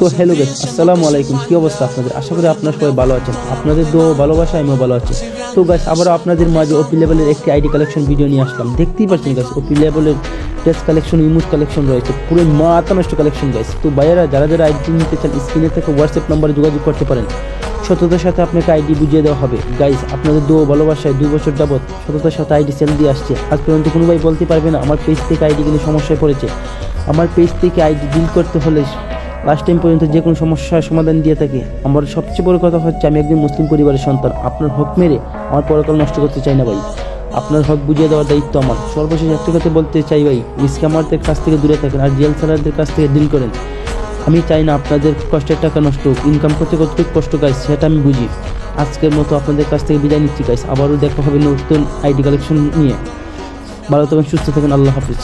তো hello guys, আসসালামু আলাইকুম। কি অবস্থা আপনাদের? আশা করি আপনারা সবাই ভালো আছেন। আপনাদের দোয়া ভালোবাসা আমিও ভালো আছি। তো গাইস, আবারও আপনাদের মাঝে ওপি লেভেলের একটি আইডি কালেকশন ভিডিও নিয়ে আসলাম। দেখতেই পাচ্ছেন গাইস, ওপি লেভেলের ড্রেস কালেকশন, ইমোজ কালেকশন রয়েছে, পুরো মাথা নষ্ট কালেকশন গাইস। তো ভাইয়েরা যারা যারা আইডি নিতে চান, স্ক্রিনে থেকে হোয়াটসঅ্যাপ নাম্বারে যোগাযোগ করতে পারেন। সততার সাথে আপনাকে আইডি বুঝিয়ে দেওয়া হবে গাইস। আপনাদের দোয়া ভালোবাসায় 2 বছর যাবত সততার সাথে আইডি সেল দিয়ে আসছে। আজ পর্যন্ত কোনো ভাই বলতে পারবে না আমার পেজ থেকে আইডি কিনে সমস্যায় পড়েছে। আমার পেজ থেকে আইডি ডিল করতে হলে লাস্ট টাইম পর্যন্ত যে কোনো সমস্যার সমাধান দিয়ে থাকে। আমার সবচেয়ে বড় কথা হচ্ছে, আমি একজন মুসলিম পরিবারের সন্তান। আপনার হক মেরে আমার পরকাল নষ্ট করতে চাই না ভাই। আপনার হক বুঝিয়ে দেওয়ার দায়িত্ব আমার। সর্বশেষ একটা কথা বলতে চাই ভাই, স্ক্যামারদের কাছ থেকে দূরে থাকেন আর রিয়েল সেলারদের কাছ থেকে ডিল করেন। আমি চাই না আপনাদের কষ্টের টাকা নষ্ট হোক। ইনকাম করতে কতটুকু কষ্ট গাইস সেটা আমি বুঝি। আজকের মতো আপনাদের কাছ থেকে বিদায় নিচ্ছি গাইস। আবারও দেখা হবে নতুন আইডি কালেকশন নিয়ে। ভালো থাকবেন, সুস্থ থাকেন, আল্লাহ হাফিজ।